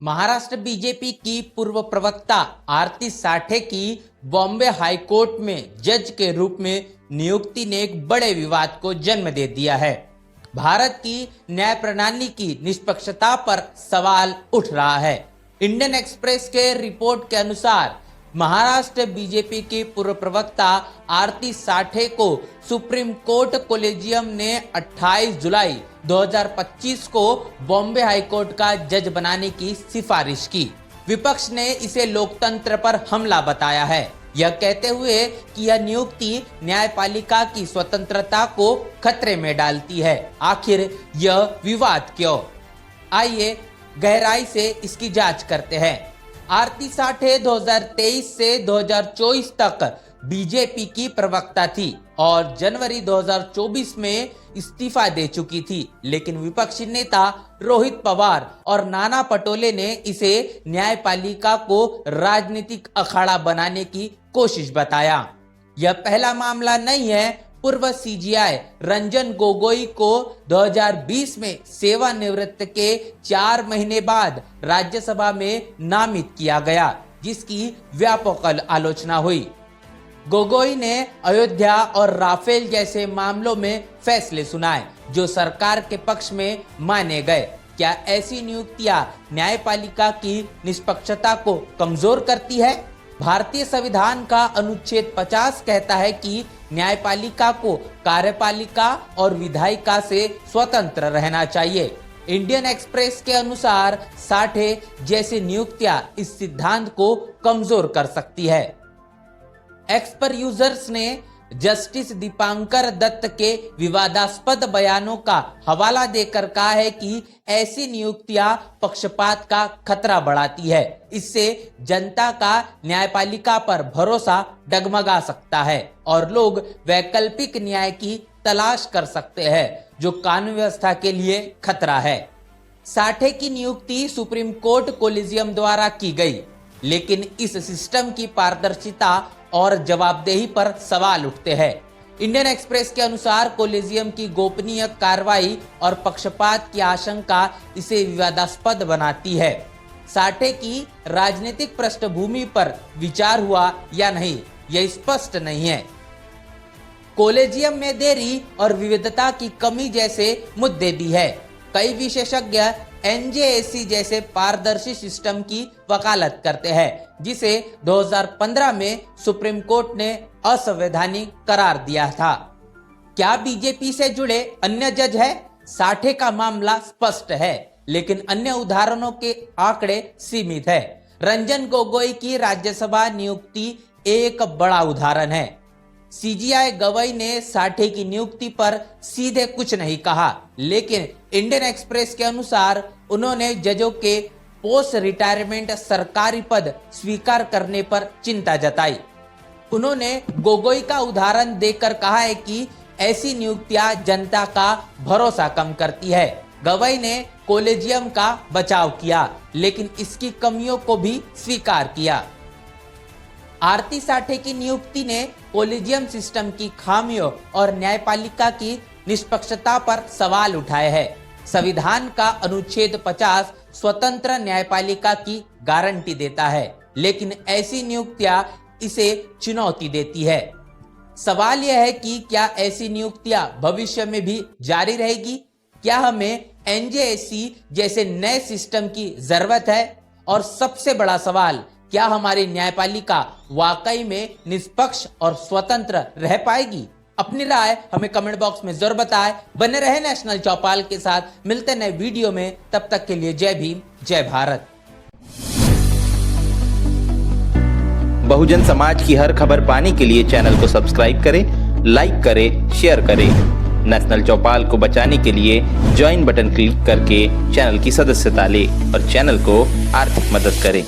Maharashtra BJP की पूर्व प्रवक्ता आरती साठे की बॉम्बे हाईकोर्ट में जज के रूप में नियुक्ति ने एक बड़े विवाद को जन्म दे दिया है। भारत की न्याय प्रणाली की निष्पक्षता पर सवाल उठ रहा है। इंडियन एक्सप्रेस के रिपोर्ट के अनुसार महाराष्ट्र बीजेपी की पूर्व प्रवक्ता आरती साठे को सुप्रीम कोर्ट कोलेजियम ने 28 जुलाई 2025 को बॉम्बे हाईकोर्ट का जज बनाने की सिफारिश की। विपक्ष ने इसे लोकतंत्र पर हमला बताया है, यह कहते हुए कि यह नियुक्ति न्यायपालिका की स्वतंत्रता को खतरे में डालती है। आखिर यह विवाद क्यों? आइए गहराई से इसकी जांच करते हैं। आरती साठे 2023 से 2024 तक बीजेपी की प्रवक्ता थी और जनवरी 2024 में इस्तीफा दे चुकी थी, लेकिन विपक्षी नेता रोहित पवार और नाना पटोले ने इसे न्यायपालिका को राजनीतिक अखाड़ा बनाने की कोशिश बताया। यह पहला मामला नहीं है। पूर्व सीजीआई रंजन गोगोई को 2020 में सेवानिवृत्त के 4 महीने बाद राज्यसभा में नामित किया गया, जिसकी व्यापक आलोचना हुई। गोगोई ने अयोध्या और राफेल जैसे मामलों में फैसले सुनाए जो सरकार के पक्ष में माने गए। क्या ऐसी नियुक्तियां न्यायपालिका की निष्पक्षता को कमजोर करती है? भारतीय संविधान का अनुच्छेद 50 कहता है कि न्यायपालिका को कार्यपालिका और विधायिका से स्वतंत्र रहना चाहिए। इंडियन एक्सप्रेस के अनुसार साठे जैसी नियुक्तियां इस सिद्धांत को कमजोर कर सकती है। एक्सपर यूजर्स ने जस्टिस दीपांकर दत्त के विवादास्पद बयानों का हवाला देकर कहा है कि ऐसी नियुक्तियां पक्षपात का खतरा बढ़ाती है। इससे जनता का न्यायपालिका पर भरोसा डगमगा सकता है और लोग वैकल्पिक न्याय की तलाश कर सकते हैं, जो कानून व्यवस्था के लिए खतरा है। साठे की नियुक्ति सुप्रीम कोर्ट कोलिजियम द्वारा की गई, लेकिन इस सिस्टम की पारदर्शिता और जवाबदेही पर सवाल उठते हैं। इंडियन एक्सप्रेस के अनुसार कोलेजियम की गोपनीय कार्रवाई और पक्षपात की आशंका इसे विवादास्पद बनाती है। साठे की राजनीतिक पृष्ठभूमि पर विचार हुआ या नहीं, यह स्पष्ट नहीं है। कोलेजियम में देरी और विविधता की कमी जैसे मुद्दे भी है। कई विशेषज्ञ एनजेएसी जैसे पारदर्शी सिस्टम की वकालत करते हैं, जिसे 2015 में सुप्रीम कोर्ट ने असंवैधानिक करार दिया था। क्या बीजेपी से जुड़े अन्य जज है? साठे का मामला स्पष्ट है, लेकिन अन्य उदाहरणों के आंकड़े सीमित है। रंजन गोगोई की राज्यसभा नियुक्ति एक बड़ा उदाहरण है। सीजीआई गवाई ने साठे की नियुक्ति पर सीधे कुछ नहीं कहा, लेकिन इंडियन एक्सप्रेस के अनुसार उन्होंने जजों के पोस्ट रिटायरमेंट सरकारी पद स्वीकार करने पर चिंता जताई। उन्होंने गोगोई का उदाहरण देकर कहा है कि ऐसी नियुक्तियां जनता का भरोसा कम करती है। गवाई ने कोलेजियम का बचाव किया, लेकिन इसकी कमियों को भी स्वीकार किया। आरती साठे की नियुक्ति ने कोलेजियम सिस्टम की खामियों और न्यायपालिका की निष्पक्षता पर सवाल उठाए हैं। संविधान का अनुच्छेद 50 स्वतंत्र न्यायपालिका की गारंटी देता है, लेकिन ऐसी नियुक्तियां इसे चुनौती देती है। सवाल यह है कि क्या ऐसी नियुक्तियां भविष्य में भी जारी रहेगी? क्या हमें एनजेएसी जैसे नए सिस्टम की जरूरत है? और सबसे बड़ा सवाल, क्या हमारी न्यायपालिका वाकई में निष्पक्ष और स्वतंत्र रह पाएगी? अपनी राय हमें कमेंट बॉक्स में जरूर बताएं। बने रहे नेशनल चौपाल के साथ। मिलते नए वीडियो में, तब तक के लिए जय भीम, जय भारत। बहुजन समाज की हर खबर पाने के लिए चैनल को सब्सक्राइब करें, लाइक करें, शेयर करें। नेशनल चौपाल को बचाने के लिए ज्वाइन बटन क्लिक करके चैनल की सदस्यता लें और चैनल को आर्थिक मदद करें।